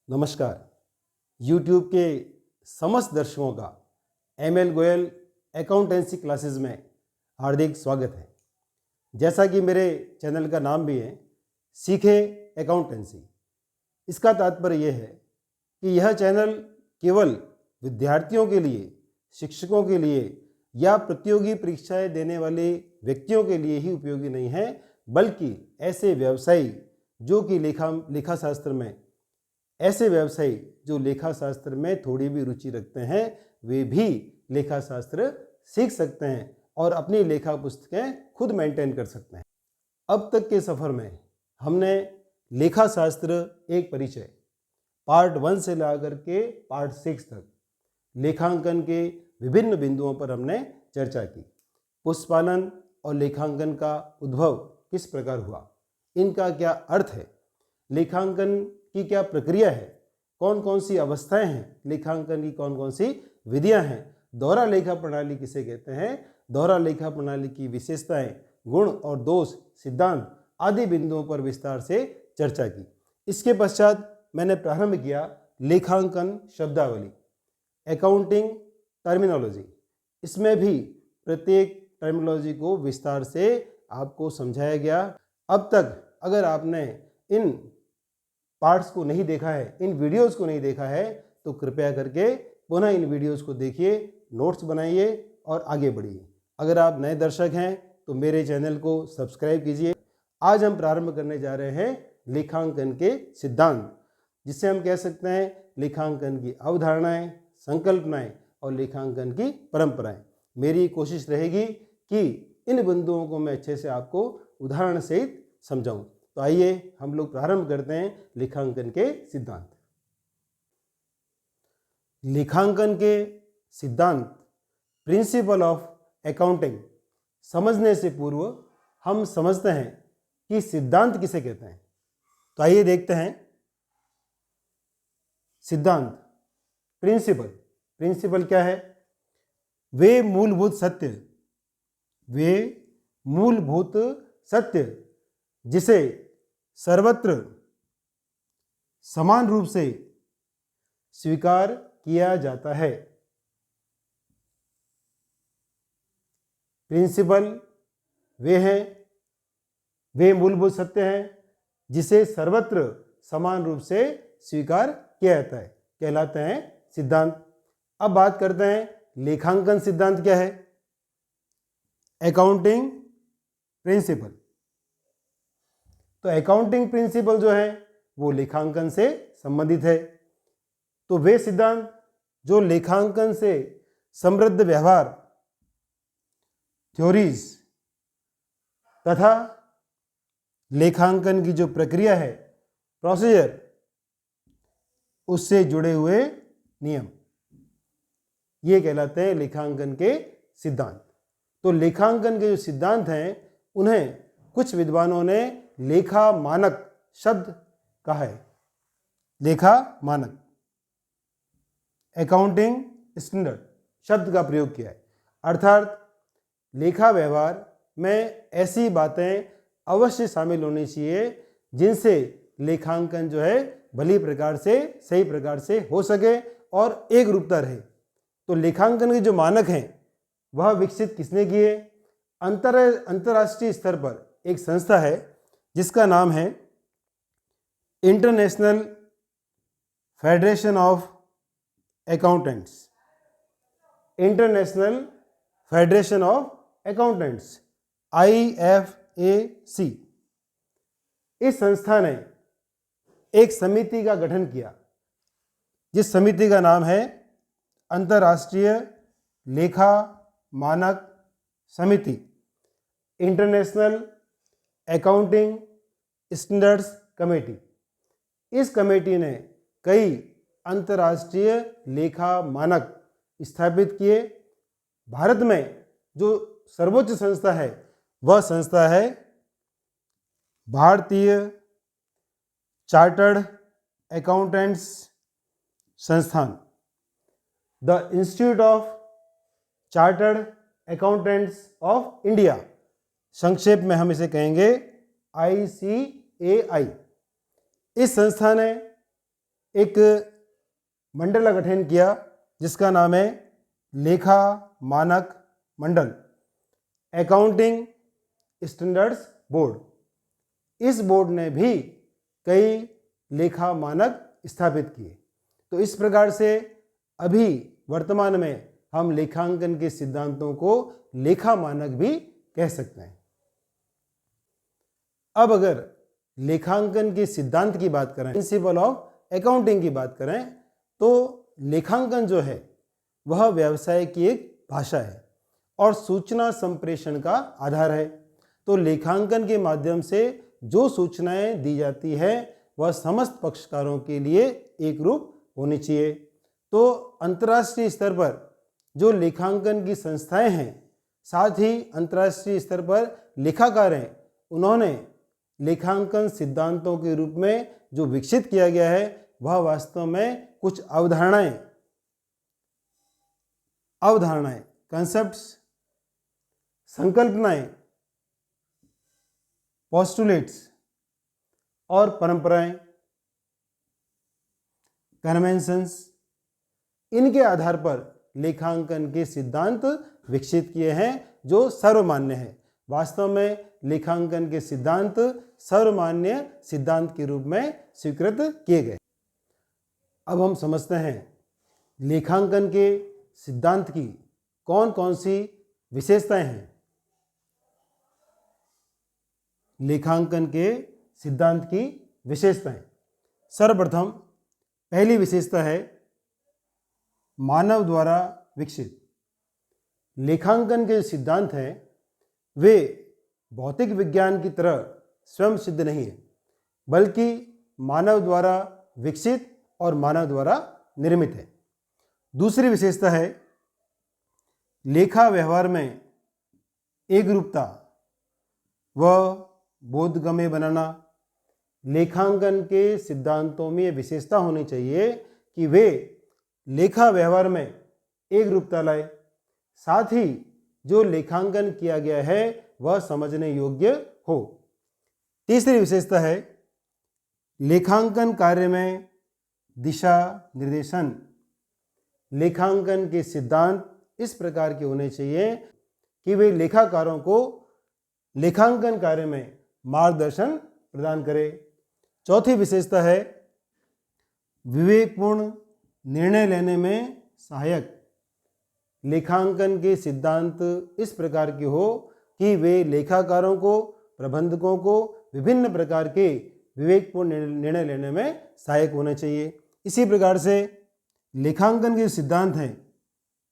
नमस्कार। YouTube के समस्त दर्शकों का ML गोयल अकाउंटेंसी क्लासेस में हार्दिक स्वागत है। जैसा कि मेरे चैनल का नाम भी है, सीखे अकाउंटेंसी। इसका तात्पर्य यह है कि यह चैनल केवल विद्यार्थियों के लिए, शिक्षकों के लिए या प्रतियोगी परीक्षाएं देने वाले व्यक्तियों के लिए ही उपयोगी नहीं है, बल्कि ऐसे व्यवसायी जो कि लेखा शास्त्र में ऐसे व्यवसायी जो लेखा शास्त्र में थोड़ी भी रुचि रखते हैं, वे भी लेखा शास्त्र सीख सकते हैं और अपनी लेखा पुस्तकें खुद मेंटेन कर सकते हैं। अब तक के सफ़र में हमने लेखा शास्त्र एक परिचय पार्ट 1 से लेकर के पार्ट 6 तक लेखांकन के विभिन्न बिंदुओं पर हमने चर्चा की। पुष्पालन और लेखांकन का उद्भव किस प्रकार हुआ, इनका क्या अर्थ है, लेखांकन की क्या प्रक्रिया है, कौन कौन सी अवस्थाएं हैं, लेखांकन की कौन कौन सी विधियां हैं, दोहरा लेखा प्रणाली किसे कहते हैं, दोहरा लेखा प्रणाली की विशेषताएं, गुण और दोष, सिद्धांत आदि बिंदुओं पर विस्तार से चर्चा की। इसके पश्चात मैंने प्रारंभ किया लेखांकन शब्दावली, अकाउंटिंग टर्मिनोलॉजी। इसमें भी प्रत्येक टर्मिनोलॉजी को विस्तार से आपको समझाया गया। अब तक अगर आपने इन पार्ट्स को नहीं देखा है, इन वीडियोस को नहीं देखा है, तो कृपया करके पुनः इन वीडियोस को देखिए, नोट्स बनाइए और आगे बढ़िए। अगर आप नए दर्शक हैं तो मेरे चैनल को सब्सक्राइब कीजिए। आज हम प्रारंभ करने जा रहे हैं लेखांकन के सिद्धांत, जिसे हम कह सकते हैं लेखांकन की अवधारणाएं, संकल्पनाएं और लेखांकन की परंपराएं। मेरी कोशिश रहेगी कि इन बिंदुओं को मैं अच्छे से आपको उदाहरण सहित समझाऊं। तो आइए हम लोग प्रारंभ करते हैं लेखांकन के सिद्धांत। लेखांकन के सिद्धांत, प्रिंसिपल ऑफ अकाउंटिंग, समझने से पूर्व हम समझते हैं कि सिद्धांत किसे कहते हैं। तो आइए देखते हैं सिद्धांत। प्रिंसिपल क्या है? वे मूलभूत सत्य जिसे सर्वत्र समान रूप से स्वीकार किया जाता है। प्रिंसिपल वे मूलभूत सत्य हैं जिसे सर्वत्र समान रूप से स्वीकार किया जाता है, कहलाते हैं सिद्धांत। अब बात करते हैं लेखांकन सिद्धांत क्या है। Accounting principle. तो अकाउंटिंग प्रिंसिपल जो है वो लेखांकन से संबंधित है। तो वे सिद्धांत जो लेखांकन से समृद्ध व्यवहार, थ्योरीज तथा लेखांकन की जो प्रक्रिया है, प्रोसीजर, उससे जुड़े हुए नियम, ये कहलाते हैं लेखांकन के सिद्धांत। तो लेखांकन के जो सिद्धांत हैं उन्हें कुछ विद्वानों ने लेखा मानक शब्द कहा है। लेखा मानक, अकाउंटिंग स्टैंडर्ड शब्द का प्रयोग किया है। अर्थात लेखा व्यवहार में ऐसी बातें अवश्य शामिल होनी चाहिए जिनसे लेखांकन जो है भली प्रकार से, सही प्रकार से हो सके और एक रूपता रहे। तो लेखांकन के जो मानक हैं वह विकसित किसने किए? अंतर्राष्ट्रीय स्तर पर एक संस्था है जिसका नाम है international federation of accountants. International federation of accountants, IFAC। इस संस्था ने एक समिति का गठन किया जिस समिति का नाम है अंतर्राष्ट्रीय लेखा मानक समिति, इंटरनेशनल अकाउंटिंग स्टैंडर्ड्स कमेटी। इस कमेटी ने कई अंतर्राष्ट्रीय लेखा मानक स्थापित किए। भारत में जो सर्वोच्च संस्था है वह संस्था है भारतीय चार्टर्ड अकाउंटेंट्स संस्थान, the institute of chartered accountants of India. संक्षेप में हम इसे कहेंगे ICAI। इस संस्था ने एक मंडल का गठन किया जिसका नाम है लेखा मानक मंडल, अकाउंटिंग स्टैंडर्ड्स बोर्ड। इस बोर्ड ने भी कई लेखा मानक स्थापित किए। तो इस प्रकार से अभी वर्तमान में हम लेखांकन के सिद्धांतों को लेखा मानक भी कह सकते हैं। अब अगर लेखांकन के सिद्धांत की बात करें, प्रिंसिपल ऑफ अकाउंटिंग की बात करें, तो लेखांकन जो है वह व्यवसाय की एक भाषा है और सूचना संप्रेषण का आधार है। तो लेखांकन के माध्यम से जो सूचनाएं दी जाती है वह समस्त पक्षकारों के लिए एक रूप होनी चाहिए। तो अंतर्राष्ट्रीय स्तर पर जो लेखांकन की संस्थाएं हैं, साथ ही अंतर्राष्ट्रीय स्तर पर लेखाकार हैं, उन्होंने लेखांकन सिद्धांतों के रूप में जो विकसित किया गया है वह वास्तव में कुछ अवधारणाएं, कंसेप्ट्स, संकल्पनाएं, पोस्टुलेट्स और परंपराएं, कन्वेंशंस, इनके आधार पर लेखांकन के सिद्धांत विकसित किए हैं जो सर्वमान्य है। वास्तव में लेखांकन के सिद्धांत सर्वमान्य सिद्धांत के रूप में स्वीकृत किए गए। अब हम समझते हैं लेखांकन के सिद्धांत की कौन कौन सी विशेषताएं हैं। लेखांकन के सिद्धांत की विशेषताएं, सर्वप्रथम पहली विशेषता है मानव द्वारा विकसित। लेखांकन के सिद्धांत हैं वे भौतिक विज्ञान की तरह स्वयं सिद्ध नहीं है, बल्कि मानव द्वारा विकसित और मानव द्वारा निर्मित है। दूसरी विशेषता है लेखा व्यवहार में एकरूपता व बोधगम्य बनाना। लेखांकन के सिद्धांतों में यह विशेषता होनी चाहिए कि वे लेखा व्यवहार में एकरूपता लाए, साथ ही जो लेखांकन किया गया है वह समझने योग्य हो। तीसरी विशेषता है लेखांकन कार्य में दिशा निर्देशन। लेखांकन के सिद्धांत इस प्रकार के होने चाहिए कि वे लेखाकारों को लेखांकन कार्य में मार्गदर्शन प्रदान करें। चौथी विशेषता है विवेकपूर्ण निर्णय लेने में सहायक। लेखांकन के सिद्धांत इस प्रकार के हो कि वे लेखाकारों को, प्रबंधकों को विभिन्न प्रकार के विवेकपूर्ण निर्णय लेने में सहायक होने चाहिए। इसी प्रकार से लेखांकन के सिद्धांत हैं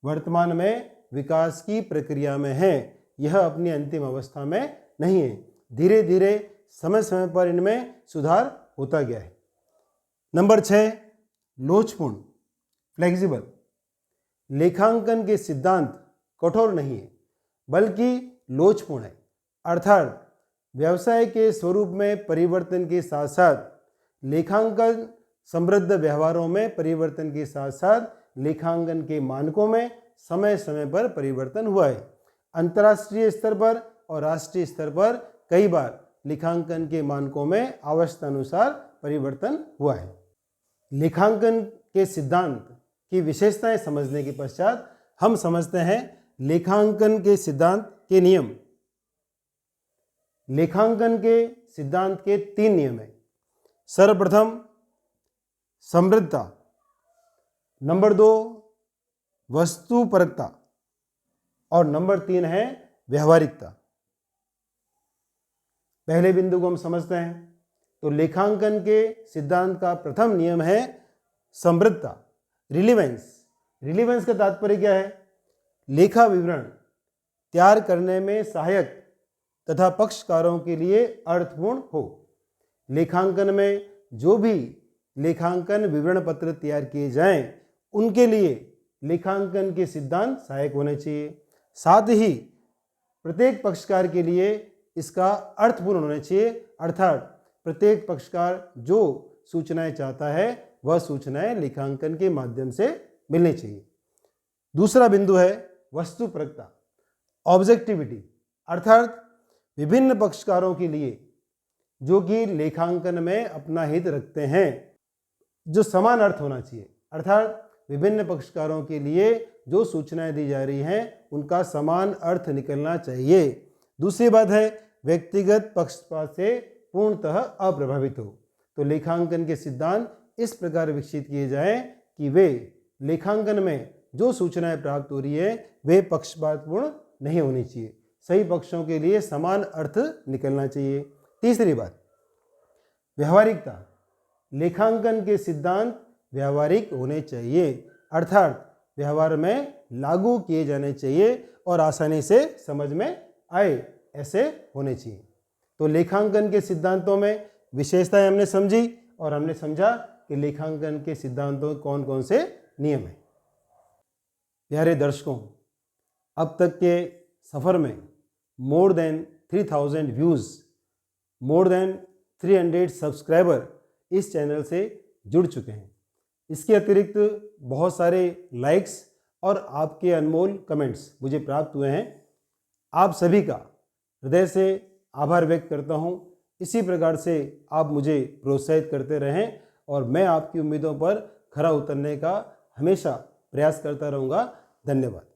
वर्तमान में विकास की प्रक्रिया में है, यह अपनी अंतिम अवस्था में नहीं है। धीरे धीरे समय समय पर इनमें सुधार होता गया है। नंबर 6, लोचपूर्ण, फ्लेक्सिबल। लेखांकन के सिद्धांत कठोर नहीं है बल्कि लोचपूर्ण है, अर्थात व्यवसाय के स्वरूप में परिवर्तन के साथ साथ लेखांकन समृद्ध व्यवहारों में परिवर्तन के साथ साथ लेखांकन के मानकों में समय समय पर परिवर्तन हुआ है। अंतर्राष्ट्रीय स्तर पर और राष्ट्रीय स्तर पर कई बार लेखांकन के मानकों में आवश्यकता अनुसार परिवर्तन हुआ है। लेखांकन के सिद्धांत की विशेषताएं समझने के पश्चात हम समझते हैं लेखांकन के सिद्धांत के नियम। लेखांकन के सिद्धांत के 3 नियम हैं। सर्वप्रथम समृद्धता, नंबर 2 वस्तुपरकता और नंबर 3 है व्यवहारिकता। पहले बिंदु को हम समझते हैं तो लेखांकन के सिद्धांत का प्रथम नियम है समृद्धता, रिलीवेंस। रिलीवेंस का तात्पर्य क्या है? लेखा विवरण तैयार करने में सहायक तथा पक्षकारों के लिए अर्थपूर्ण हो। लेखांकन में जो भी लेखांकन विवरण पत्र तैयार किए जाएं उनके लिए लेखांकन के सिद्धांत सहायक होने चाहिए। साथ ही प्रत्येक पक्षकार के लिए इसका अर्थपूर्ण होना चाहिए, अर्थात प्रत्येक पक्षकार जो सूचनाएं चाहता है वह सूचनाएं लेखांकन के माध्यम से मिलनी चाहिए। दूसरा बिंदु है वस्तुपरकता, ऑब्जेक्टिविटी, अर्थात विभिन्न पक्षकारों के लिए जो कि लेखांकन में अपना हित रखते हैं, जो समान अर्थ होना चाहिए, अर्थात विभिन्न पक्षकारों के लिए जो सूचनाएं दी जा रही हैं उनका समान अर्थ निकलना चाहिए। दूसरी बात है व्यक्तिगत पक्षपात से पूर्णतः अप्रभावित हो। तो लेखांकन के सिद्धांत इस प्रकार विकसित किए जाएं कि वे लेखांकन में जो सूचनाएं प्राप्त हो रही है वे पक्षपातपूर्ण नहीं होनी चाहिए, सही पक्षों के लिए समान अर्थ निकलना चाहिए। तीसरी बात व्यवहारिकता, लेखांकन के सिद्धांत व्यावहारिक होने चाहिए, अर्थात व्यवहार में लागू किए जाने चाहिए और आसानी से समझ में आए, ऐसे होने चाहिए। तो लेखांकन के सिद्धांतों में विशेषताएं हमने समझी और हमने समझा कि लेखांकन के सिद्धांतों कौन कौन से नियम हैं। प्यारे दर्शकों, अब तक के सफ़र में more than 3000 views, more than 300 subscriber इस चैनल से जुड़ चुके हैं। इसके अतिरिक्त बहुत सारे लाइक्स और आपके अनमोल कमेंट्स मुझे प्राप्त हुए हैं। आप सभी का हृदय से आभार व्यक्त करता हूं। इसी प्रकार से आप मुझे प्रोत्साहित करते रहें और मैं आपकी उम्मीदों पर खरा उतरने का हमेशा प्रयास करता रहूँगा। धन्यवाद।